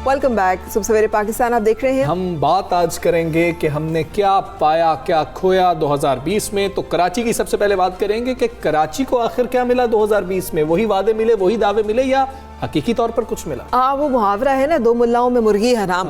Welcome back. सुबह सवेरे पाकिस्तान आप देख रहे हैं। हम बात आज करेंगे कि हमने क्या पाया क्या खोया 2020 में। तो कराची की सबसे पहले बात करेंगे कि कराची को आखिर क्या मिला 2020 में। वही वादे मिले, वही दावे मिले, या हकीकी तौर पर कुछ मिला? वो मुहावरा है ना, दो मुल्लाओं में मुर्गी हराम।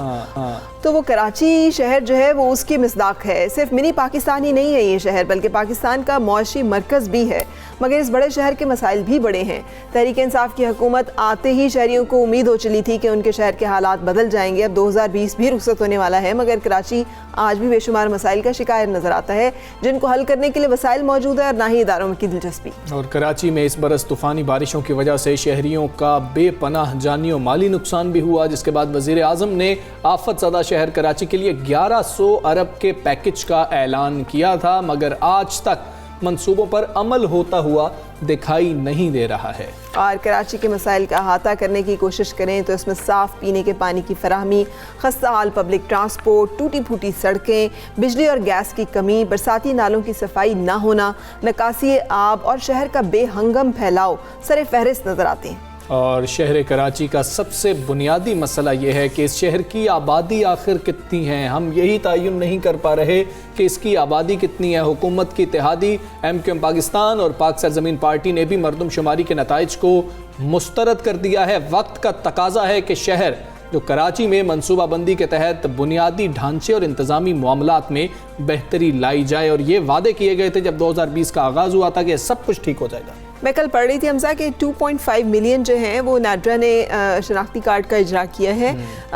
तो वो कराची शहर जो है वो उसकी मिसदाक है। सिर्फ मिनी पाकिस्तान ही नहीं है ये शहर, बल्कि पाकिस्तान का मौशी मरकज़ भी है। मगर इस बड़े शहर के मसाइल भी बड़े हैं। तहरीक इंसाफ की हुकूमत आते ही शहरियों को उम्मीद हो चली थी कि उनके शहर के हालात बदल जाएंगे। अब 2020 भी रुखसत होने वाला है, मगर कराची आज भी बेशुमार मसाइल का शिकार नजर आता है, जिनको हल करने के लिए वसाइल मौजूद है और ना ही इदारों की दिलचस्पी। और कराची में इस बरस तूफानी बारिशों की वजह से शहरियों का बेपनाह जानी और माली नुकसान भी हुआ, जिसके बाद वजीर आजम ने आफत ज़दा शहर कराची के लिए 1100 अरब के पैकेज का ऐलान किया था, मगर आज तक मंसूबों पर अमल होता हुआ दिखाई नहीं दे रहा है। और कराची के मसाइल का अहाता करने की कोशिश करें तो इसमें साफ़ पीने के पानी की फराहमी, खस्ता हाल पब्लिक ट्रांसपोर्ट, टूटी फूटी सड़कें, बिजली और गैस की कमी, बरसाती नालों की सफाई न होना, निकासी आब और शहर का बेहंगम फैलाव सरे फहरिस्त नज़र आते हैं। और शहर कराची का सबसे बुनियादी मसला यह है कि इस शहर की आबादी आखिर कितनी है। हम यही तयन नहीं कर पा रहे कि इसकी आबादी कितनी है। हुकूमत की इत्तेहादी MQM पाकिस्तान और पाक सरजमीन पार्टी ने भी मरदमशुमारी के नताइज को मुस्तरद कर दिया है। वक्त का तकाजा है कि शहर जो कराची में मनसूबाबंदी के तहत बुनियादी ढांचे और इंतज़ामी मामलात में बेहतरी लाई जाए। और ये वादे किए गए थे जब 2020 का आगाज़ हुआ था कि सब कुछ ठीक हो जाएगा। मैं कल पढ़ रही थी हमसा कि 2.5 मिलियन जो हैं वो नाड्रा ने शनाख्ती कार्ड का इजरा किया है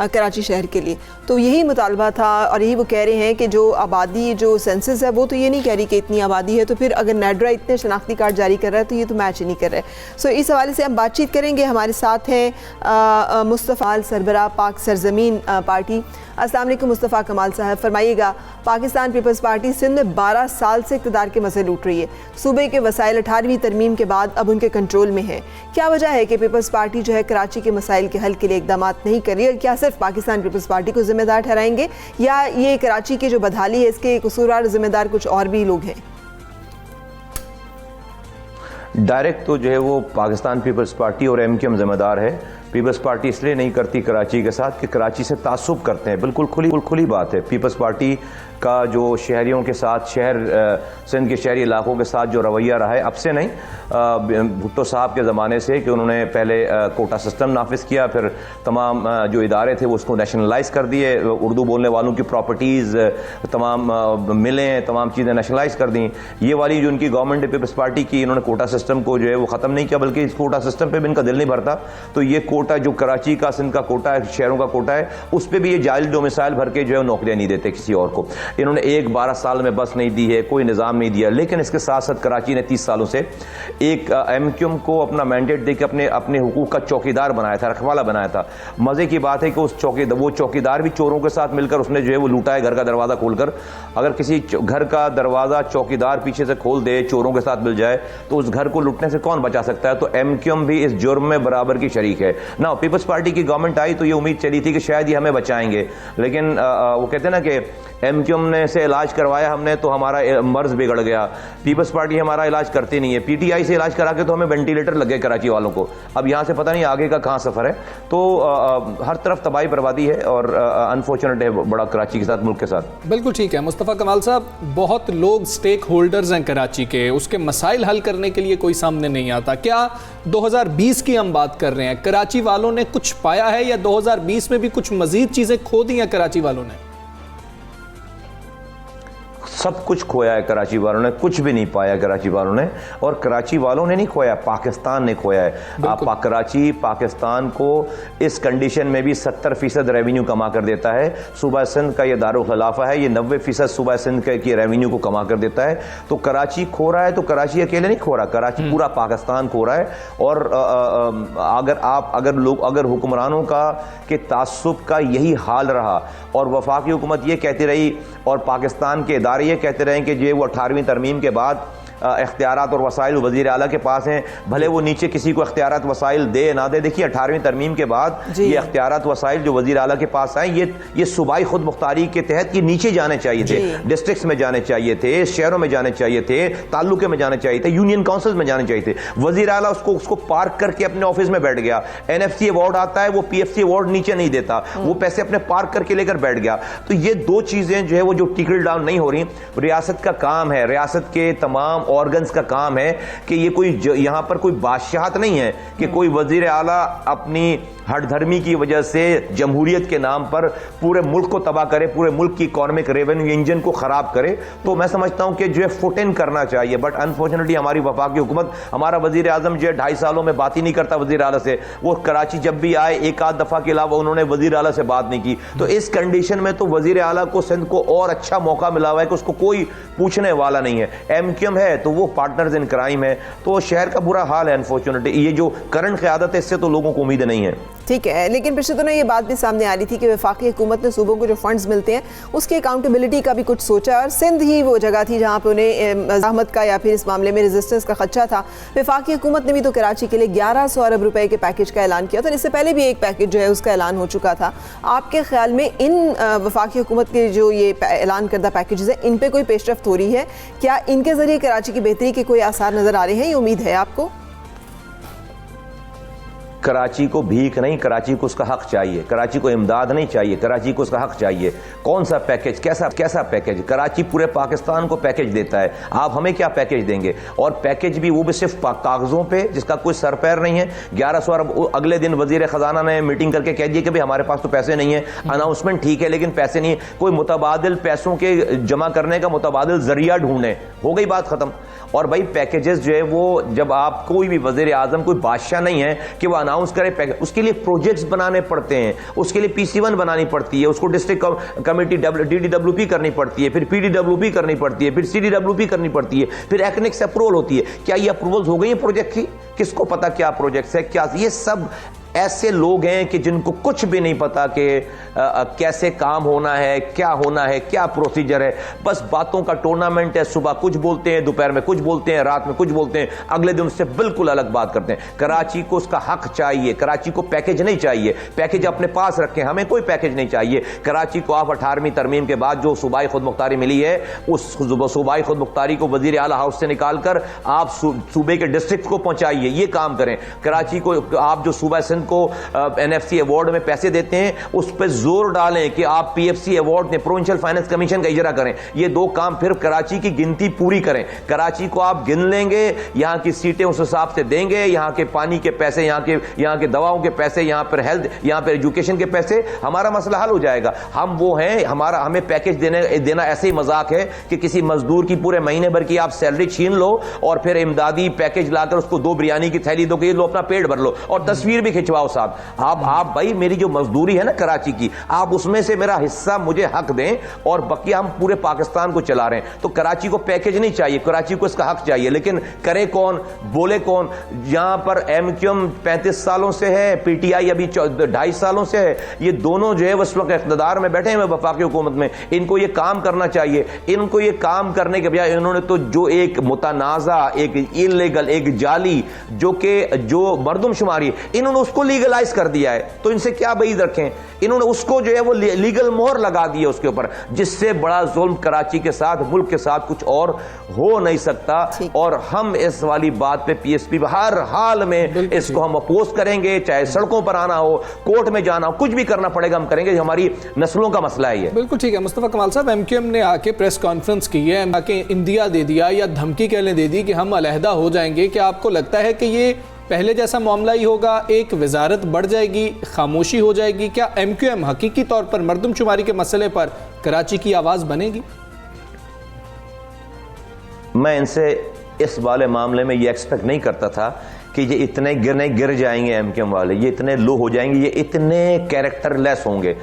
कराची शहर के लिए। तो यही मुतालबा था और यही वो कह रहे हैं कि जो आबादी जो सेंसस है वो तो ये नहीं कह रही कि इतनी आबादी है, तो फिर अगर नाड्रा इतने शनाख्ती कार्ड जारी कर रहा है तो ये तो मैच ही नहीं कर रहा है। सो इस हवाले से हम बातचीत करेंगे। हमारे साथ हैं मुस्तफ़ा सरबराह पाक सरजमीन पार्टी। अस्सलाम वालेकुम मुस्तफ़ा कमाल साहब, फरमाइएगा। पाकिस्तान पीपल्स पार्टी सिंध में 12 साल से इक़्तिदार के मसले लूट रही है। सूबे के वसाइल 18वीं तरमीम के बाद अब उनके कंट्रोल में है। क्या वजह है कि पीपल्स पार्टी जो है कराची के मसाइल के हल के लिए इक़दाम नहीं कर रही है? क्या सिर्फ पाकिस्तान पीपल्स पार्टी को जिम्मेदार ठहराएंगे या ये कराची की जो बदहाली है इसके कसूरवार जिम्मेदार कुछ और भी लोग हैं? डायरेक्ट तो जो है वो पाकिस्तान पीपल्स पार्टी और MQM जिम्मेदार है। पीपल्स पार्टी इसलिए नहीं करती कराची के साथ कि कराची से तासुब करते हैं। बिल्कुल खुली बात है। पीपल्स पार्टी का जो शहरियों के साथ, सिंध के शहरी इलाकों के साथ जो रवैया रहा है, अब से नहीं, भुट्टो साहब के ज़माने से, कि उन्होंने पहले कोटा सिस्टम नाफिज किया, फिर तमाम जो इदारे थे वो उसको नेशनलाइज कर दिए। उर्दू बोलने वालों की प्रॉपर्टीज़, तमाम मिलें, तमाम चीज़ें नेशनलाइज कर दी। ये वाली जो उनकी गवर्नमेंट है पीपल्स पार्टी की, इन्होंने कोटा सिस्टम को जो है वो ख़त्म नहीं किया, बल्कि इस कोटा सिस्टम पर भी इनका दिल नहीं भरता। तो ये कोटा जो कराची का, सिंध का कोटा है, शहरों का कोटा है, उस पर भी ये जाली डोमिसाइल भर के जो है नौकरियाँ नहीं देते किसी और को। इन्होंने 12 साल में बस नहीं दी है, कोई निज़ाम नहीं दिया। लेकिन इसके साथ साथ कराची ने 30 सालों से एक MQM को अपना मैंडेट देकर अपने हुकूक का चौकीदार बनाया था, रखवाला बनाया था। मज़े की बात है कि वो चौकीदार भी चोरों के साथ मिलकर उसने जो है वो लूटा है, घर का दरवाज़ा खोलकर। अगर किसी घर का दरवाज़ा चौकीदार पीछे से खोल दे, चोरों के साथ मिल जाए, तो उस घर को लूटने से कौन बचा सकता है? तो MQM भी इस जुर्म में बराबर की शरीक है ना। पीपल्स पार्टी की गवर्नमेंट आई तो ये उम्मीद चली थी कि शायद ये हमें बचाएंगे, लेकिन वो कहते हैं ना कि MQM ने से इलाज करवाया हमने तो हमारा मर्ज बिगड़ गया। पीपल्स पार्टी हमारा इलाज करती नहीं है। PTI से इलाज करा के तो हमें वेंटिलेटर लगे कराची वालों को। अब यहाँ से पता नहीं आगे का कहाँ सफ़र है। तो हर तरफ तबाही बर्बादी है और अनफॉर्चुनेट है बड़ा कराची के साथ, मुल्क के साथ। बिल्कुल ठीक है मुस्तफ़ा कमाल साहब। बहुत लोग स्टेक होल्डर्स हैं कराची के, उसके मसाइल हल करने के लिए कोई सामने नहीं आता। क्या 2020 की हम बात कर रहे हैं, कराची वालों ने कुछ पाया है या 2020 में भी कुछ मजीद चीज़ें खो दी हैं कराची वालों ने? सब कुछ खोया है कराची वालों ने, कुछ भी नहीं पाया कराची वालों ने। और कराची वालों ने नहीं खोया, पाकिस्तान ने खोया है। कराची पाकिस्तान को इस कंडीशन में भी 70% रेवेन्यू कमा कर देता है। सूबा सिंध का ये दारुल खिलाफा है, ये 90% सूबा सिंध की रेवेन्यू को कमा कर देता है। तो कराची खो रहा है तो कराची अकेले नहीं खो रहा, कराची पूरा पाकिस्तान खो रहा है। और अगर हुक्मरानों का के तासुब का यही हाल रहा और वफाकी हुकूमत ये कहती रही और पाकिस्तान के इदारे ये कहते रहे कि जो वो 18वीं तरमीम के बाद इख्तियारात और वसाइल वज़ीर आला के पास हैं, भले वो नीचे किसी को इख्तियारात वसाइल दे ना दे। देखिए 18वीं तरमीम के बाद ये इख्तियारात वसाइल जो वज़ीर आला के पास आए, ये सूबाई खुद मुख्तारी के तहत ये नीचे जाने चाहिए थे, डिस्ट्रिक्ट्स में जाने चाहिए थे, शहरों में जाने चाहिए थे, ताल्लुके में जाने चाहिए थे, यूनियन काउंसिल में जाने चाहिए थे। वज़ीर आला उसको पार्क करके अपने ऑफिस में बैठ गया। NFC अवार्ड आता है, वो PFC अवार्ड नीचे नहीं देता, वो पैसे अपने पार्क करके लेकर बैठ गया। तो ये दो चीजें जो है वो जो टिकल डाउन नहीं हो रही। रियासत का काम है, रियासत के तमाम ऑर्गन्स का काम है कि ये कोई यहां पर कोई बादशाहत नहीं है कि कोई वजीर आला अपनी हठधर्मी की वजह से जमहूरियत के नाम पर पूरे मुल्क को तबाह करे, पूरे मुल्क की इकोनॉमिक रेवेन्यू इंजन को खराब करे। तो मैं समझता हूं कि जो है फुट इन करना चाहिए। बट अनफॉर्चुनेटली हमारी वफाकी हुकूमत, हमारा वजीर आजम जो है 2.5 सालों में बात ही नहीं करता वजीर आला से। वो कराची जब भी आए एक आध दफा के अलावा उन्होंने वजीर आला से बात नहीं की। तो इस कंडीशन में तो वजीर आला को सिंध को और अच्छा मौका मिला हुआ है कि उसको कोई पूछने वाला नहीं है। MQM है तो वो पार्टनर्स इन क्राइम है, तो शहर का बुरा हाल है। अनफॉर्चुनेटली ये जो करंट क़यादत है इससे तो लोगों को उम्मीद नहीं है। ठीक है, लेकिन पिछले दिनों ये बात भी सामने आ रही थी कि वफाकी हुकूमत ने सूबों को जो फंड्स मिलते हैं उसकी अकाउंटेबिलिटी का भी कुछ सोचा, और सिंध ही वो जगह थी जहाँ पे उन्हें ज़हमत का या फिर इस मामले में रेजिस्टेंस का खदशा था। वफाकी हुकूमत ने भी तो कराची के लिए 1100 अरब रुपए के पैकेज का ऐलान किया था। इससे पहले भी एक पैकेज जो है उसका ऐलान हो चुका था। आपके ख्याल में इन वफाकी हुकूमत के जो ये ऐलान करदा पैकेजेस है, इन पर कोई पेशरफ्त हो रही है? क्या इनके ज़रिए कराची की बेहतरी के कोई आसार नज़र आ रहे हैं? ये उम्मीद है आपको? कराची को भीख नहीं, कराची को उसका हक चाहिए। कराची को इमदाद नहीं चाहिए, कराची को उसका हक चाहिए। कौन सा पैकेज, कैसा पैकेज? कराची पूरे पाकिस्तान को पैकेज देता है, आप हमें क्या पैकेज देंगे? और पैकेज भी वो भी सिर्फ कागजों पे, जिसका कोई सर पैर नहीं है। 1100 अरब अगले दिन वजीर खजाना ने मीटिंग करके कह दिया कि भाई हमारे पास तो पैसे नहीं है। अनाउंसमेंट ठीक है लेकिन पैसे नहीं है। कोई मुतबादिल पैसों के जमा करने का मुतबादिल जरिया ढूंढे, हो गई बात खत्म। और भाई पैकेजेस जो है वो, जब आप कोई भी वजीर आजम कोई बादशाह नहीं है कि वो अनाउंस करे, उसके लिए प्रोजेक्ट्स बनाने पड़ते हैं, उसके लिए PC1 बनानी पड़ती है, उसको डिस्ट्रिक्ट कमेटी DDWP करनी पड़ती है, फिर PDWP करनी पड़ती है, फिर CDWP करनी पड़ती है, फिर एक्निक्स अप्रूवल होती है। क्या ये अप्रूवल्स हो गई है प्रोजेक्ट की? किसको पता क्या प्रोजेक्ट्स है, क्या ये सब ऐसे लोग हैं कि जिनको कुछ भी नहीं पता कि कैसे काम होना है, क्या होना है, क्या प्रोसीजर है। बस बातों का टूर्नामेंट है। सुबह कुछ बोलते हैं, दोपहर में कुछ बोलते हैं, रात में कुछ बोलते हैं, अगले दिन उससे बिल्कुल अलग बात करते हैं। कराची को उसका हक चाहिए, कराची को पैकेज नहीं चाहिए। पैकेज अपने पास रखें, हमें कोई पैकेज नहीं चाहिए। कराची को आप 18वीं तरमीम के बाद जो सूबाई खुद मुख्तारी मिली है, उस सूबाई खुद मुख्तारी को वजीर आला हाउस से निकाल कर आप सूबे के डिस्ट्रिक्ट को पहुंचाइए, ये काम करें। कराची को आप जो सूबा सिंध को NFC अवार्ड में पैसे देते हैं, उस पर जोर डालें कि आप PFC अवार्ड ने प्रोविंशियल फाइनेंस कमीशन का इजरा करें। ये दो काम, फिर कराची की गिनती पूरी करें। कराची को आप गिन लेंगे, यहां की सीटें उस हिसाब से देंगे, यहां के पानी के पैसे, यहां के दवाओं के पैसे, यहां पर हेल्थ, यहां पर एजुकेशन के पैसे, हमारा मसला हल हो जाएगा। हम वो हैं, हमें पैकेज देना ऐसे ही मजाक है कि किसी मजदूर की पूरे महीने भर की आप सैलरी छीन लो और फिर इमदादी पैकेज लाकर उसको 2 बिरयानी की थैली दो कि लो अपना पेट भर लो और तस्वीर भी खिंचवाओ साहब। आप भाई मेरी जो मजदूरी है ना कराची की, आप उसमें से मेरा हिस्सा मुझे हक दें, और बाकी हम पूरे पाकिस्तान को चला रहे हैं। तो कराची को पैकेज नहीं चाहिए, कराची को इसका हक चाहिए। लेकिन करे कौन, बोले कौन? यहां पर MQM 35 सालों से है, PTI अभी 2.5 सालों से है। ये दोनों जो है उस वक्त इख्तिदार में बैठे हैं वफाकी हुकूमत में। इनको ये काम करना चाहिए। इनको ये काम करने के बजाय इन्होंने तो जो एक मुतनाज़ा, एक इल्लीगल, एक जाली जो मर्दमशुमारी, इन्होंने उसको लीगलाइज कर दिया है। तो इनसे क्या बईद रखें? इन्होंने उसको जो है वो लीगल मोहर लगा दी है उसके ऊपर, जिससे बड़ा जुल्म कराची के साथ, मुल्क के साथ कुछ और हो नहीं सकता। और हम इस वाली बात पे PSP हर हाल में इसको हम अपोज करेंगे, चाहे सड़कों पर आना हो, कोर्ट में जाना हो, कुछ भी करना पड़ेगा हम करेंगे। हमारी नस्लों का मसला है ये। बिल्कुल ठीक है। मुस्तफा कमाल साहब, MQM ने आके प्रेस कॉन्फ्रेंस की है, आके इंदिया दे दिया या धमकी कहने दे दी कि हम अलहदा हो जाएंगे। क्या आपको लगता है कि ये पहले जैसा मामला ही होगा, एक वजारत बढ़ जाएगी, खामोशी हो जाएगी? क्या MQM हकीकी तौर पर मर्दमशुमारी के मसले पर कराची की आवाज़ बनेगी? मैं इनसे इस वाले मामले में ये एक्सपेक्ट नहीं करता था कि ये इतने गिर जाएंगे एमकेएम वाले, ये इतने लो हो जाएंगे, ये इतने कैरेक्टरलेस होंगे।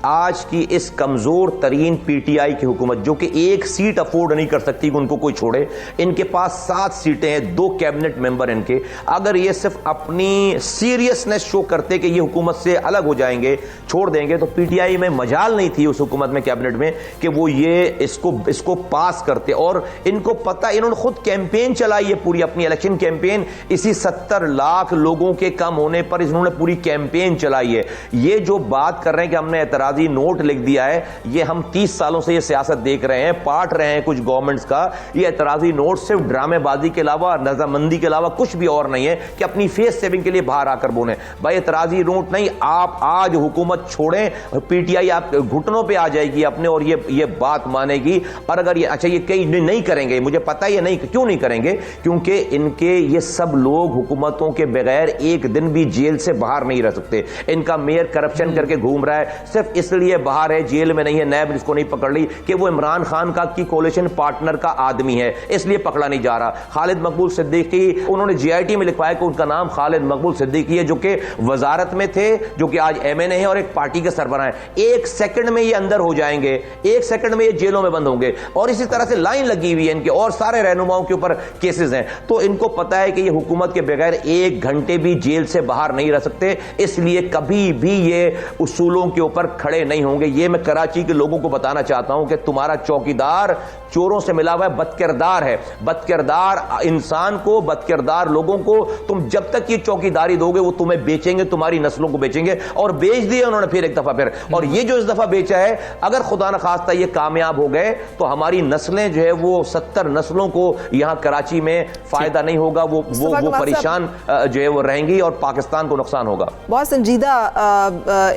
आज की इस कमजोर तरीन पीटीआई की हुकूमत जो कि एक सीट अफोर्ड नहीं कर सकती कि उनको कोई छोड़े, इनके पास 7 सीटें हैं, 2 कैबिनेट मेंबर इनके, अगर ये सिर्फ अपनी सीरियसनेस शो करते कि ये हुकूमत से अलग हो जाएंगे, छोड़ देंगे, तो पीटीआई में मजाल नहीं थी उस हुकूमत में, कैबिनेट में, कि वो ये इसको पास करते। और इनको पता, इन्होंने खुद कैंपेन चलाई है, पूरी अपनी इलेक्शन कैंपेन, इसी 70 लाख लोगों के कम होने पर इन्होंने पूरी कैंपेन चलाई है। ये जो बात कर रहे हैं कि हमने एतराजी नोट लिख दिया है, ये हम 30 सालों से ये सियासत देख रहे हैं, पाट रहे हैं कुछ गवर्नमेंट्स का, ये एतराजी नोट सिर्फ ड्रामेबाजी के अलावा, रजामंदी के अलावा कुछ भी और नहीं है कि अपनी फेस सेविंग के लिए बाहर आकर बोले। भाई एतराजी नोट नहीं, आप आज हुकूमत छोड़ें, पीटीआई आप घुटनों पे आ जाएगी अपने, और ये बात मानेगी। और अगर ये अच्छा ये कई नहीं करेंगे, मुझे पता है ये नहीं, क्यों नहीं करेंगे, क्योंकि इनके ये सब लोग हुकूमतों के बगैर एक दिन भी जेल से बाहर नहीं रह सकते। इनका मेयर करप्शन करके घूम रहा है, सिर्फ इसलिए बाहर है, जेल में नहीं है, नैब इसको नहीं पकड़ ली कि वो इमरान खान का की कोलिशन पार्टनर का आदमी है, इसलिए पकड़ा नहीं जा रहा। खालिद मकबूल सिद्दीकी, उन्होंने जीआईटी में लिखवाया कि उनका नाम खालिद मकबूल सिद्दीकी है, जो कि वजारत में थे, जो कि आज एमएनए है और एक पार्टी के सरबराह हैं। 1 सेकंड में ये अंदर हो जाएंगे, 1 सेकंड में ये जेलों में बंद होंगे, और इसी तरह से लाइन लगी हुई है इनके, और सारे रहनुमाओं के ऊपर केसेस हैं। तो इनको पता है कि ये हुकूमत के बगैर 1 घंटे भी जेल से बाहर नहीं रह सकते, इसलिए कभी भी ये उसूलों के ऊपर खड़े नहीं होंगे। ये मैं कराची के लोगों को बताना चाहता हूं कि तुम्हारा चौकीदार चोरों से मिला हुआ है, बदकिरदार है, बदकिरदार इंसान को, बदकिरदार लोगों को तुम जब तक ये चौकीदारी दोगे वो तुम्हें बेचेंगे, तुम्हारी नस्लों को बेचेंगे, और बेच दिए उन्होंने फिर एक दफा फिर। और ये जो इस दफा बेचा है, अगर खुदा न खास्ता ये कामयाब हो गए तो हमारी नस्लें जो है वो 70 नस्लों को यहां कराची में फायदा नहीं होगा, वो परेशान जो है वो रहेंगी, और पाकिस्तान को नुकसान होगा। बहुत संजीदा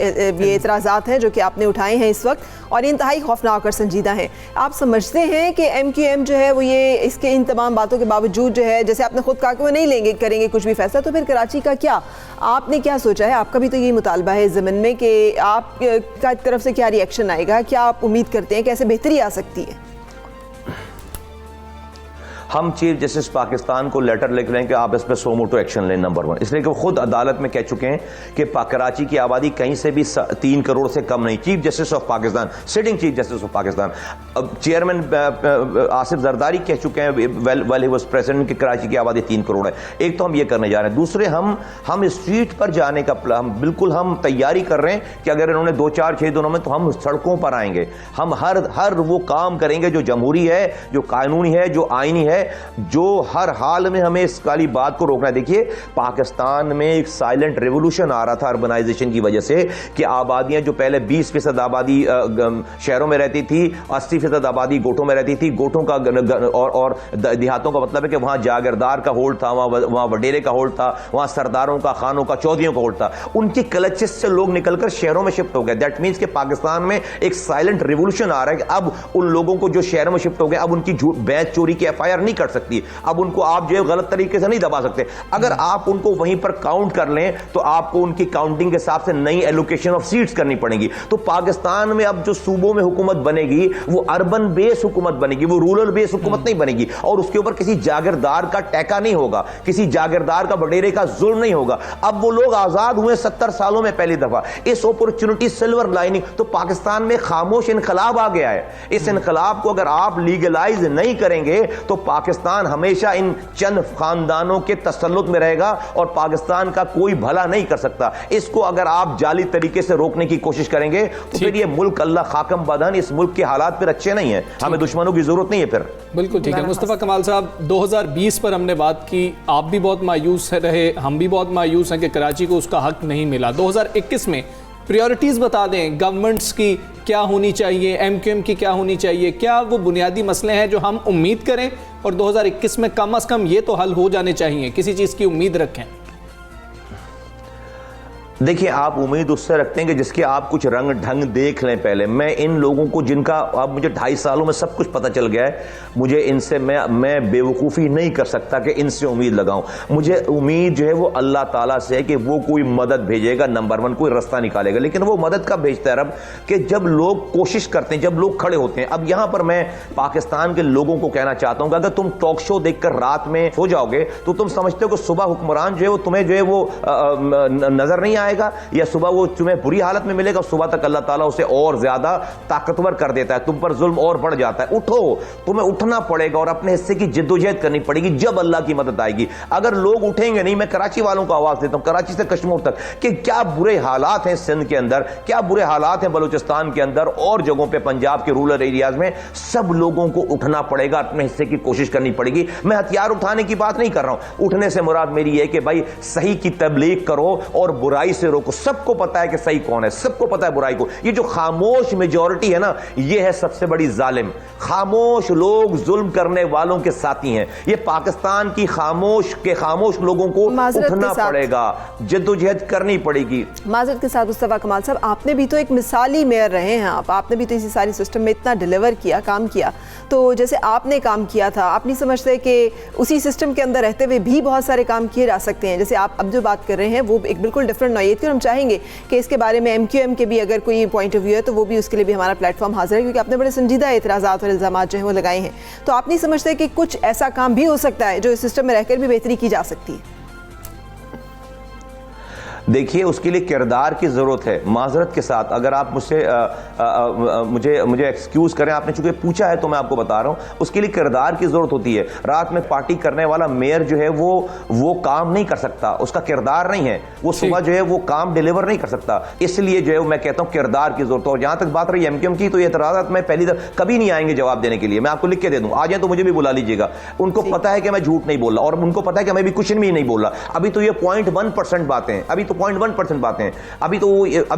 ये एतराज़ात हैं जो कि आपने उठाए हैं इस वक्त, और इंतहाई खौफनाक और संजीदा हैं। आप समझते हैं कि एमक्यूएम जो है वो ये इसके इन तमाम बातों के बावजूद जो है, जैसे आपने खुद कहा कि वो नहीं करेंगे कुछ भी फैसला, तो फिर कराची का क्या, आपने क्या सोचा है? आपका भी तो यही मुतालबा है ज़मीन में कि आपका तरफ से क्या रिएक्शन आएगा, क्या आप उम्मीद करते हैं, कैसे बेहतरी आ सकती है? हम चीफ जस्टिस पाकिस्तान को लेटर लिख रहे हैं कि आप इस पर सो मोटो एक्शन लें, नंबर 1, इसलिए कि वो खुद अदालत में कह चुके हैं कि कराची की आबादी कहीं से भी 3 करोड़ से कम नहीं। Chief justice of Pakistan, sitting chief justice of Pakistan, chairman Asif Zardari कह चुके हैं वेल ही वाज प्रेसिडेंट कि कराची की आबादी 3 करोड़ है। एक तो हम ये करने जा रहे हैं, दूसरे हम स्ट्रीट पर जाने का बिल्कुल हम तैयारी कर रहे हैं कि अगर इन्होंने 2-4-6 दिनों में, तो हम सड़कों पर आएंगे, हम हर वो काम करेंगे जो जमहूरी है, जो कानूनी है, जो आईनी है, जो हर हाल में हमें इस वाली बात को रोकना है। देखिए पाकिस्तान में एक साइलेंट रेवोल्यूशन आ रहा था अर्बनाइजेशन की वजह से, कि आबादियां जो पहले 20% आबादी शहरों में रहती थी, 80% आबादी गोठों में रहती थी, गोठों का और देहातों का मतलब है कि वहां जागीरदार का होल्ड था, वहां वडेरे का होल्ड था, वहां सरदारों का, खानों का, चौधरियों का होल्ड था, उनकी क्लचेस से लोग निकलकर शहरों में शिफ्ट हो गए। दैट मीन्स कि पाकिस्तान में एक साइलेंट रिवोल्यूशन आ रहा है कि अब उन लोगों को जो शहरों में शिफ्ट हो गए, अब उनकी बैंक चोरी की एफआईआर नहीं कर सकती, अब उनको आप जो है गलत तरीके से नहीं दबा सकते। अगर आप उनको वहीं पर काउंट कर लें तो आपको उनकी काउंटिंग के हिसाब से नई एलोकेशन ऑफ सीट्स करनी पड़ेगी। तो पाकिस्तान में अब जो सूबों में हुकूमत बनेगी वो अर्बन बेस हुकूमत बनेगी, वो रूरल बेस हुकूमत नहीं बनेगी, और उसके ऊपर किसी जागीरदार का टैका नहीं होगा, किसी जागीरदार का वडेरे का जुल्म नहीं होगा। अब वो लोग आजाद हुए 70 सालों में पहली दफा, इस अपॉर्चुनिटी सिल्वर लाइनिंग, तो पाकिस्तान में खामोश इनकलाब आ गया है। इस इनकलाब को अगर आप लीगलाइज नहीं करेंगे तो पाकिस्तान हमेशा इन चंद खानदानों के तसल्लुत में रहेगा और पाकिस्तान का कोई भला नहीं कर सकता। इसको अगर आप जाली तरीके से रोकने की कोशिश करेंगे तो फिर ये मुल्क अल्लाह खाकम बदन, इस मुल्क के हालात फिर अच्छे नहीं है, हमें दुश्मनों की जरूरत नहीं है फिर। बिल्कुल ठीक है। मुस्तफ़ा कमाल साहब, 2020 पर हमने बात की, आप भी बहुत मायूस रहे, हम भी बहुत मायूस हैं कि कराची को उसका हक नहीं मिला। 2021 में प्रायोरिटीज़ बता दें, गवर्नमेंट्स की क्या होनी चाहिए, एमक्यूएम की क्या होनी चाहिए, क्या वो बुनियादी मसले हैं जो हम उम्मीद करें और 2021 में कम से कम ये तो हल हो जाने चाहिए, किसी चीज़ की उम्मीद रखें? देखिए, आप उम्मीद उससे रखते हैं कि जिसके आप कुछ रंग ढंग देख लें पहले। मैं इन लोगों को जिनका अब मुझे 2.5 सालों में सब कुछ पता चल गया है, मुझे इनसे मैं बेवकूफ़ी नहीं कर सकता कि इनसे उम्मीद लगाऊं। मुझे उम्मीद जो है वो अल्लाह ताला से है कि वो कोई मदद भेजेगा, नंबर 1 कोई रास्ता निकालेगा। लेकिन वो मदद कब भेजता है रब? कि जब लोग कोशिश करते हैं, जब लोग खड़े होते हैं। अब यहां पर मैं पाकिस्तान के लोगों को कहना चाहता हूं कि अगर तुम टॉक शो देखकर रात में सो जाओगे तो तुम समझते हो कि सुबह हुक्मरान जो है वो तुम्हें जो है वो नजर नहीं आएगा, या सुबह वो तुम्हें बुरी हालत में मिलेगा, सुबह तक अल्लाह ताला उसे और ज्यादा ताकतवर कर देता है, तुम पर जुल्म और बढ़ जाता है। उठो, तुम्हें उठना पड़ेगा और अपने हिस्से की जिद्दोजहद करनी पड़ेगी, जब अल्लाह की मदद आएगी। अगर लोग उठेंगे नहीं, मैं कराची वालों को आवाज देता हूं, कराची से कश्मीर तक, कि क्या बुरे हालात हैं सिंध के अंदर, क्या बुरे हालात हैं बलूचिस्तान के अंदर और जगहों पे, पंजाब के रूरल एरियाज में। सब लोगों को उठना पड़ेगा, अपने हिस्से की कोशिश करनी पड़ेगी। मैं हथियार उठाने की बात नहीं कर रहा हूं, उठने से मुराद मेरी है कि भाई सही की तबलीग करो और बुराई से रोको। सबको पता है कि सही कौन है, सबको पता है बुराई को। ये जो खामोश मेजॉरिटी है ना, ये है सबसे बड़ी जालिम। खामोश लोग जुल्म करने वालों के साथी हैं। ये पाकिस्तान की खामोश लोगों को उठना पड़ेगा, जद्दोजहद करनी पड़ेगी। माजरत के साथ मुस्तफा कमाल साहब, आपने भी तो एक मिसाली मेयर रहे हैं, आपने भी तो इसी सारी सिस्टम में इतना डिलीवर किया, काम किया। तो जैसे आपने काम किया था, आप नहीं समझते कि उसी सिस्टम के अंदर रहते हुए भी बहुत सारे काम किए जा सकते हैं? जैसे आप अब जो बात कर रहे हैं वो एक बिल्कुल डिफरेंट नौयत की, और हम चाहेंगे कि इसके बारे में MQM के भी अगर कोई पॉइंट ऑफ व्यू है तो वो भी, उसके लिए भी हमारा प्लेटफॉर्म हाजिर है, क्योंकि आपने बड़े संजीदा एतराज़ात और इल्ज़ामात जो हैं वो लगाए हैं। तो आप नहीं समझते कि कुछ ऐसा काम भी हो सकता है जो इस सिस्टम में रहकर भी बेहतरी की जा सकती है? देखिए, उसके लिए किरदार की ज़रूरत है। माजरत के साथ अगर आप मुझसे मुझे एक्सक्यूज़ करें, आपने चूंकि पूछा है तो मैं आपको बता रहा हूं, उसके लिए किरदार की ज़रूरत होती है। रात में पार्टी करने वाला मेयर जो है वो काम नहीं कर सकता, उसका किरदार नहीं है, वो सुबह जो है वो काम डिलीवर नहीं कर सकता। इसलिए जो है मैं कहता हूं किरदार की ज़रूरत है। और जहां तक बात रही MQM की, तो ये एतराज़ात मैं पहली दफ़ा कभी नहीं आएंगे जवाब देने के लिए, मैं आपको लिख के दे दूँ, आ जाए तो मुझे भी बुला लीजिएगा। उनको पता है कि मैं झूठ नहीं बोल रहा, और उनको पता है कि मैं भी कुछ भी नहीं बोल रहा। अभी तो ये 0.1% बातें, अभी तो 0.1% बातें, अभी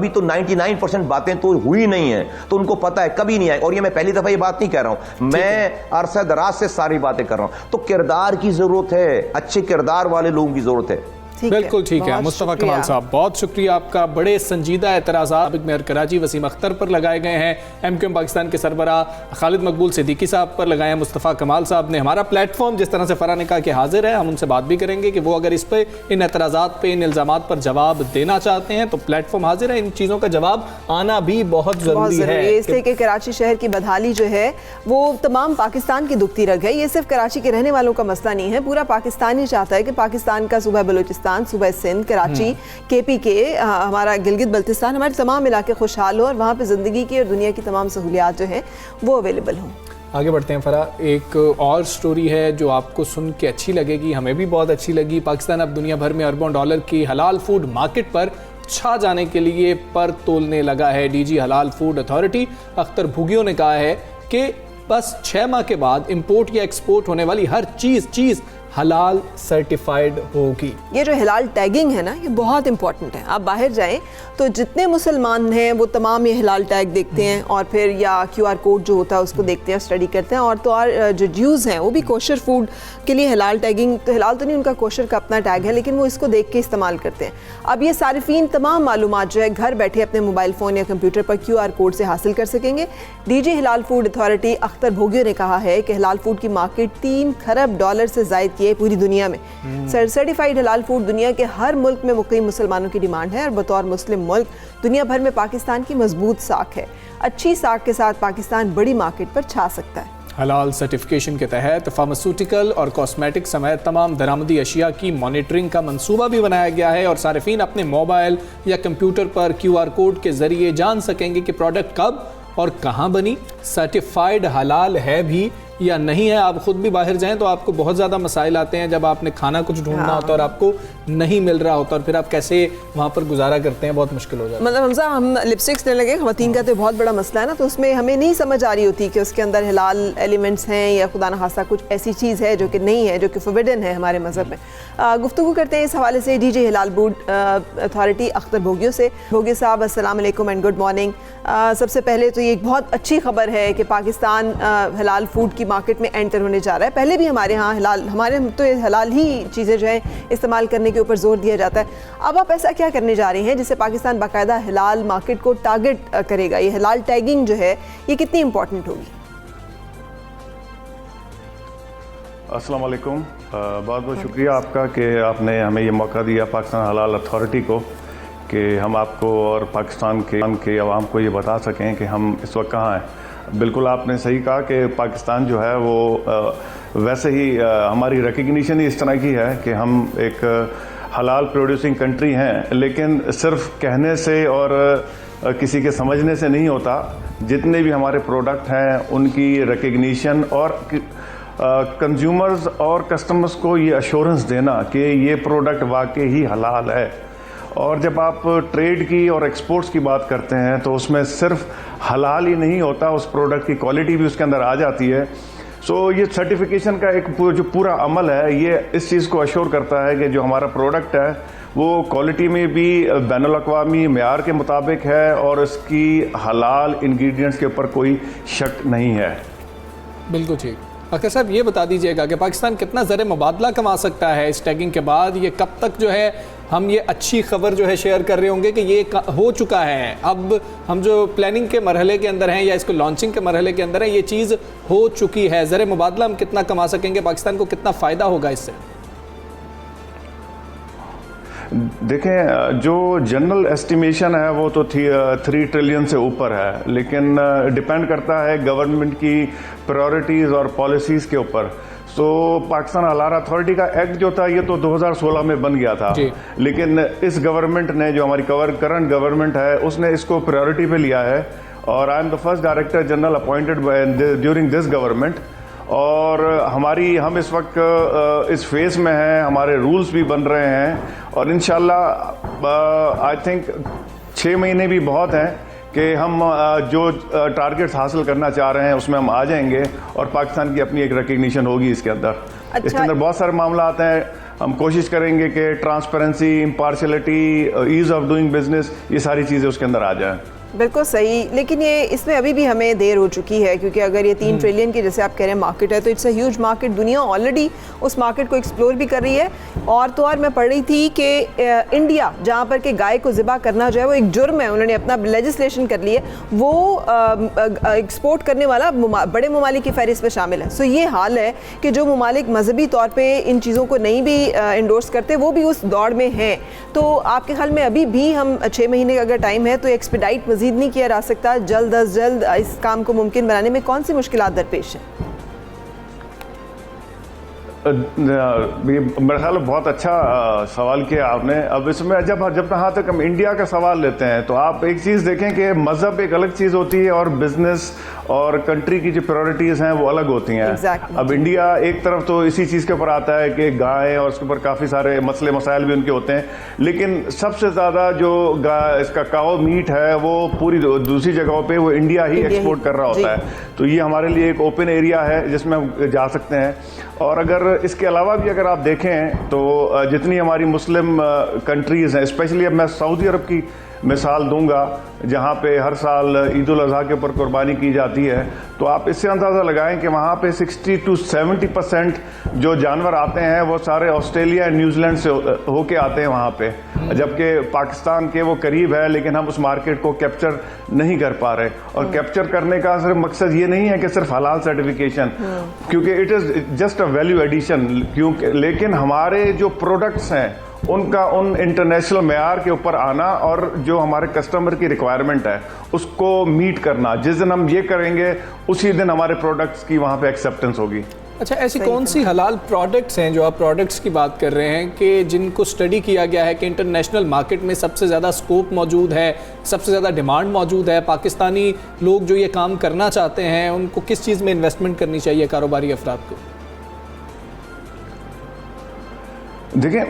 तो 99% बातें तो हुई नहीं है, तो उनको पता है कभी नहीं आए। और ये मैं पहली दफा ये बात नहीं कह रहा हूं, मैं अरसा दराज से सारी बातें कर रहा हूं। तो किरदार की जरूरत है, अच्छे किरदार वाले लोगों की जरूरत है। बिल्कुल ठीक है मुस्तफ़ा कमाल साहब, बहुत शुक्रिया आपका। बड़े संजीदा एतराज़ात मेयर कराची वसीम अख्तर पर लगाए गए हैं, MQM पाकिस्तान के सरबराह खालिद मकबूल सिद्दीकी साहब पर लगाए हैं, मुस्तफ़ा कमाल साहब ने। हमारा प्लेटफॉर्म जिस तरह से फरहान ने कहा कि हाजिर है, हम उनसे बात भी करेंगे कि वो अगर इस पर, इन एतराज़ात पे, इन इल्ज़ामात पर जवाब देना चाहते हैं तो प्लेटफॉर्म हाजिर है। इन चीज़ों का जवाब आना भी बहुत ज़रूरी है, इसलिए कि कराची शहर की बदहाली जो है वो तमाम पाकिस्तान की दुखती रग है। ये सिर्फ कराची के रहने वालों का मसला नहीं है, पूरा पाकिस्तान ही चाहता है कि पाकिस्तान का सूबा बलूचिस्तान, सूबा सिंध, कराची, KPK, हमारा गिलगित बल्तिस्तान, हमारे तमाम इलाके खुशहाल हो और वहाँ पे ज़िंदगी की और दुनिया की तमाम सहूलियात जो हैं वो अवेलेबल हों। आगे बढ़ते हैं फरा, एक और स्टोरी है जो आपको सुन के अच्छी लगेगी, हमें भी बहुत अच्छी लगी। पाकिस्तान अब दुनिया भर में अरबों डॉलर की हलाल फूड मार्केट पर छा जाने के लिए पर तोलने लगा है। DG हलाल फूड अथॉरिटी अख्तर भुगियो ने कहा है कि बस 6 माह के बाद इंपोर्ट या एक्सपोर्ट होने वाली हर चीज़ हलाल सर्टिफाइड होगी। ये जो हलाल टैगिंग है ना, ये बहुत इंपॉर्टेंट है। आप बाहर जाएं तो जितने मुसलमान हैं वो तमाम ये हलाल टैग देखते हैं, और फिर या QR कोड जो होता है उसको देखते हैं, स्टडी करते हैं। और तो और जो ज्यूज़ हैं वो भी कोशर फूड के लिए हलाल टैगिंग, तो हलाल तो नहीं, उनका कोशर का अपना टैग है, लेकिन वो इसको देख के इस्तेमाल करते हैं। अब ये सारिफीन तमाम मालूमात जो है घर बैठे अपने मोबाइल फ़ोन या कंप्यूटर पर QR कोड से हासिल कर सकेंगे। DG हलाल फूड अथॉरिटी अख्तर भोगियो ने कहा है कि हलाल फूड की मार्केट $3 खरब से ज़ायद की है पूरी दुनिया में। सर्टिफाइड हलाल फूड दुनिया के हर मुल्क में मुकीम मुसलमानों की डिमांड है, और बतौर मुस्लिम मुल्क दुनिया भर में पाकिस्तान की मजबूत साख है। अच्छी साख के साथ पाकिस्तान बड़ी मार्केट पर छा सकता है। हलाल सर्टिफिकेशन के तहत फार्मास्यूटिकल और कॉस्मेटिक समेत तमाम दरामदी अशिया की मॉनिटरिंग का मंसूबा भी बनाया गया है, और सारिफीन अपने मोबाइल या कंप्यूटर पर QR कोड के जरिए जान सकेंगे कि प्रोडक्ट कब और कहाँ बनी, सर्टिफाइड हलाल है भी या नहीं है। आप खुद भी बाहर जाएं तो आपको बहुत ज़्यादा मसाइल आते हैं जब आपने खाना कुछ ढूंढना होता है और आपको नहीं मिल रहा होता, और फिर आप कैसे वहाँ पर गुजारा करते हैं, बहुत मुश्किल हो जाता है। मतलब हमजा, हम लिपस्टिक्स लेने लगे, ख़वातीन का तो बहुत बड़ा मसला है ना, तो उसमें हमें नहीं समझ आ रही होती कि उसके अंदर हलाल एलिमेंट्स हैं या खुदा न खास्ता कुछ ऐसी चीज़ है जो कि नहीं है, जो कि फॉरबिडन है हमारे मज़हब में। गुफ्तगू करते हैं इस हवाले से DG हलाल फूड अथॉरिटी अख्तर भोगियो से। भोगियो साहब, अस्सलाम वालेकुम एंड गुड मॉर्निंग। सबसे पहले तो ये एक बहुत अच्छी खबर है कि पाकिस्तान हलाल फूड की की मार्केट में एंटर होने जा रहा है। पहले भी हमारे यहाँ हमारे तो हलाल ही चीज़ें जो हैं इस्तेमाल करने के ऊपर जोर दिया जाता है। अब आप ऐसा क्या करने जा रहे हैं जिससे पाकिस्तान बाकायदा हलाल मार्केट को टारगेट करेगा? ये हलाल टैगिंग जो है ये कितनी इंपॉर्टेंट होगी? अस्सलाम वालेकुम, बहुत बहुत शुक्रिया आपका कि आपने हमें ये मौका दिया पाकिस्तान हलाल अथॉरिटी को कि हम आपको और पाकिस्तान के अवाम को ये बता सकें कि हम इस वक्त कहाँ हैं। बिल्कुल आपने सही कहा कि पाकिस्तान जो है वो वैसे ही हमारी रिकग्निशन ही इस तरह की है कि हम एक हलाल प्रोड्यूसिंग कंट्री हैं, लेकिन सिर्फ कहने से और किसी के समझने से नहीं होता। जितने भी हमारे प्रोडक्ट हैं उनकी रिकग्निशन और कंज्यूमर्स और कस्टमर्स को ये अश्योरेंस देना कि ये प्रोडक्ट वाकई ही हलाल है। और जब आप ट्रेड की और एक्सपोर्ट्स की बात करते हैं तो उसमें सिर्फ हलाल ही नहीं होता, उस प्रोडक्ट की क्वालिटी भी उसके अंदर आ जाती है। सो ये सर्टिफिकेशन का एक जो पूरा अमल है ये इस चीज़ को अश्योर करता है कि जो हमारा प्रोडक्ट है वो क्वालिटी में भी बैनुल-अक़वामी मेयार के मुताबिक है और इसकी हलाल इंग्रेडिएंट्स के ऊपर कोई शक नहीं है। बिल्कुल ठीक। अख्तर साहब ये बता दीजिएगा कि पाकिस्तान कितना ज़र मुबादला कमा सकता है इस टैगिंग के बाद? ये कब तक जो है हम ये अच्छी खबर जो है शेयर कर रहे होंगे कि ये हो चुका है, अब हम जो प्लानिंग के मरहले के अंदर हैं या इसको लॉन्चिंग के मरहले के अंदर हैं, ये चीज़ हो चुकी है? ज़र मुबादला हम कितना कमा सकेंगे? पाकिस्तान को कितना फ़ायदा होगा इससे? देखें, जो जनरल एस्टिमेशन है वो तो 3 ट्रिलियन से ऊपर है, लेकिन डिपेंड करता है गवर्नमेंट की प्रायोरिटीज़ और पॉलिसीज़ के ऊपर। तो पाकिस्तान हलाल अथॉरिटी का एक्ट जो था ये तो 2016 में बन गया था, लेकिन इस गवर्नमेंट ने, जो हमारी करंट गवर्नमेंट है, उसने इसको प्रायोरिटी पे लिया है और I am the first director general appointed during this government. और हम इस वक्त इस फेज़ में हैं, हमारे रूल्स भी बन रहे हैं और इंशाल्लाह आई थिंक 6 महीने भी बहुत हैं कि हम जो टारगेट्स हासिल करना चाह रहे हैं उसमें हम आ जाएंगे और पाकिस्तान की अपनी एक रिकग्निशन होगी इसके अंदर। अच्छा। इसके अंदर बहुत सारे मामला आते हैं। हम कोशिश करेंगे कि transparency, impartiality, ease of doing business, ये सारी चीज़ें उसके अंदर आ जाएं। बिल्कुल सही, लेकिन ये इसमें अभी भी हमें देर हो चुकी है, क्योंकि अगर ये 3 ट्रिलियन की जैसे आप कह रहे हैं मार्केट है तो इट्स अ ह्यूज मार्केट। दुनिया ऑलरेडी उस मार्केट को एक्सप्लोर भी कर रही है। और मैं पढ़ रही थी कि इंडिया, जहाँ पर कि गाय को ज़िबा करना जो है वो एक जुर्म है, उन्होंने अपना लेजिस्लेशन कर ली है, वो एक्सपोर्ट करने वाला बड़े ममालिक की फहरिस्त में शामिल है। सो ये हाल है कि जो ममालिक मजहबी तौर पर इन चीज़ों को नहीं भी इंडोर्स करते वो भी उस दौड़ में हैं। तो आपके ख्याल में अभी भी हम 6 महीने का अगर टाइम है तो एक्सपीडाइट मजीद नहीं किया जा सकता? जल्द अज जल्द इस काम को मुमकिन बनाने में कौन सी मुश्किलात दरपेश है? मेरे ख्याल में बहुत अच्छा सवाल किया आपने। अब इसमें जब जहाँ तक हम इंडिया का सवाल लेते हैं तो आप एक चीज़ देखें कि मज़हब एक अलग चीज़ होती है और बिजनेस और कंट्री की जो प्रायोरिटीज़ हैं वो अलग होती हैं। Exactly. अब इंडिया एक तरफ तो इसी चीज़ के ऊपर आता है कि गाय, और उसके ऊपर काफ़ी सारे मसले मसाइल भी उनके होते हैं, लेकिन सबसे ज़्यादा जो इसका काओ मीट है वो पूरी दूसरी जगहों पे वो इंडिया ही एक्सपोर्ट कर रहा होता है। तो ये हमारे लिए एक ओपन एरिया है जिसमें हम जा सकते हैं। और अगर इसके अलावा भी अगर आप देखें तो जितनी हमारी मुस्लिम कंट्रीज़ हैं, स्पेशली अब मैं सऊदी अरब की मिसाल दूंगा जहाँ पे हर साल ईद उल अज़हा के ऊपर कुर्बानी की जाती है, तो आप इससे अंदाज़ा लगाएं कि वहाँ पे 60 to 70% जो जानवर आते हैं वो सारे ऑस्ट्रेलिया एंड न्यूजीलैंड से होके आते हैं वहाँ पे, जबकि पाकिस्तान के वो करीब है लेकिन हम उस मार्केट को कैप्चर नहीं कर पा रहे। और कैप्चर करने का सिर्फ मकसद ये नहीं है कि सिर्फ हलाल सर्टिफिकेशन, क्योंकि it is just a value addition, क्योंकि लेकिन हमारे जो प्रोडक्ट्स हैं उनका उन इंटरनेशनल मेयार के ऊपर आना और जो हमारे कस्टमर की रिक्वायरमेंट है उसको मीट करना, जिस दिन हम ये करेंगे उसी दिन हमारे प्रोडक्ट्स की वहाँ पे एक्सेप्टेंस होगी। अच्छा, ऐसी कौन सी हलाल प्रोडक्ट्स हैं जो आप प्रोडक्ट्स की बात कर रहे हैं कि जिनको स्टडी किया गया है कि इंटरनेशनल मार्केट में सबसे ज़्यादा स्कोप मौजूद है, सबसे ज़्यादा डिमांड मौजूद है, पाकिस्तानी लोग जो ये काम करना चाहते हैं उनको किस चीज़ में इन्वेस्टमेंट करनी चाहिए कारोबारी अफराद को? देखिए,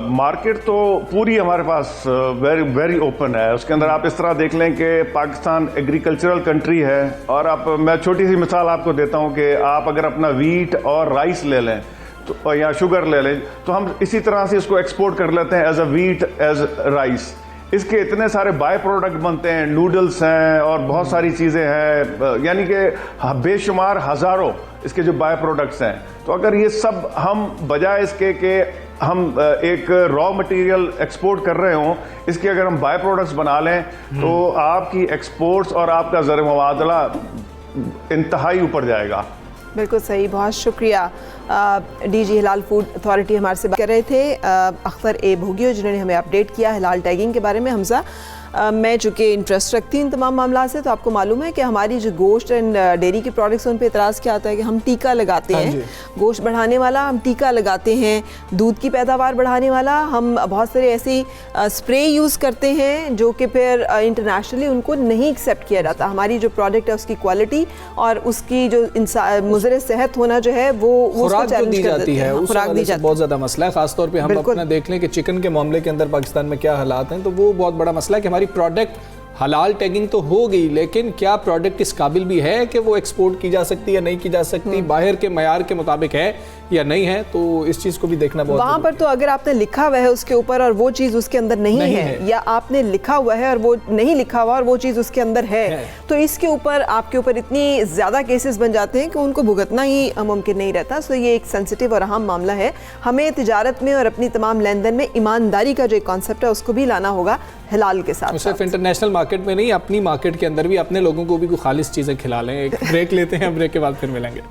मार्केट तो पूरी हमारे पास वेरी ओपन है। उसके अंदर आप इस तरह देख लें कि पाकिस्तान एग्रीकल्चरल कंट्री है, और मैं छोटी सी मिसाल आपको देता हूं कि आप अगर अपना वीट और राइस ले लें तो या शुगर ले लें तो हम इसी तरह से इसको एक्सपोर्ट कर लेते हैं as a wheat, as rice. इसके इतने सारे बाय प्रोडक्ट बनते हैं, नूडल्स हैं और बहुत सारी चीज़ें हैं, यानी कि बेशुमार हज़ारों इसके जो बाय प्रोडक्ट्स हैं। तो अगर ये सब हम बजाय इसके कि हम एक रॉ मटेरियल एक्सपोर्ट कर रहे हों, इसके अगर हम बाय प्रोडक्ट्स बना लें तो आपकी एक्सपोर्ट्स और आपका ज़र मुबादला इंतहाई ऊपर जाएगा। बिल्कुल सही, बहुत शुक्रिया। डीजी हिलाल फूड अथॉरिटी हमारे से बात कर रहे थे अख्तर ए भोगियो, जिन्होंने हमें अपडेट किया हिलाल टैगिंग के बारे में। हमजा, मैं चूँकि इंटरेस्ट रखती हूँ इन तमाम मामला से, तो आपको मालूम है कि हमारी जो गोश्त एंड डेयरी के प्रोडक्ट्स उन पर इतराज़ क्या आता है कि हम टीका लगाते हैं, गोश्त बढ़ाने वाला हम टीका लगाते हैं, दूध की पैदावार बढ़ाने वाला हम बहुत सारे ऐसी स्प्रे यूज़ करते हैं जो कि फिर इंटरनेशनली उनको नहीं एक्सेप्ट किया जाता। हमारी जो प्रोडक्ट है उसकी क्वालिटी और उसकी जो मुज़र सेहत होना जो है वो खुराक दी जाती है, खुराक दी जाती है, बहुत ज़्यादा मसला है। खासतौर पर हम अपना देख लें कि चिकन के मामले के अंदर पाकिस्तान में क्या हालात हैं, तो वो बहुत बड़ा मसला है कि हमारी प्रोडक्ट हलाल टैगिंग तो हो गई, लेकिन क्या प्रोडक्ट इस काबिल भी है कि वो एक्सपोर्ट की जा सकती है या नहीं की जा सकती, बाहर के मयार के मुताबिक है या नहीं है, तो इस चीज़ को भी देखना बहुत वहाँ पर। तो अगर आपने लिखा हुआ है उसके ऊपर और वो चीज़ उसके अंदर नहीं है, या आपने लिखा हुआ है और वो नहीं लिखा हुआ और वो चीज़ उसके अंदर है, तो इसके ऊपर आपके ऊपर इतनी ज़्यादा केसेस बन जाते हैं कि उनको भुगतना ही मुमकिन नहीं रहता। सो ये एक सेंसिटिव और अहम मामला है। हमें तिजारत में और अपनी तमाम लेन देन में ईमानदारी का जो एक कॉन्सेप्ट है उसको भी लाना होगा हिलाल के साथ। सिर्फ इंटरनेशनल मार्केट में नहीं, अपनी मार्केट के अंदर भी अपने लोगों को भी कोई खालिस चीज़ें खिला लें। एक ब्रेक लेते हैं, ब्रेक के बाद फिर मिलेंगे।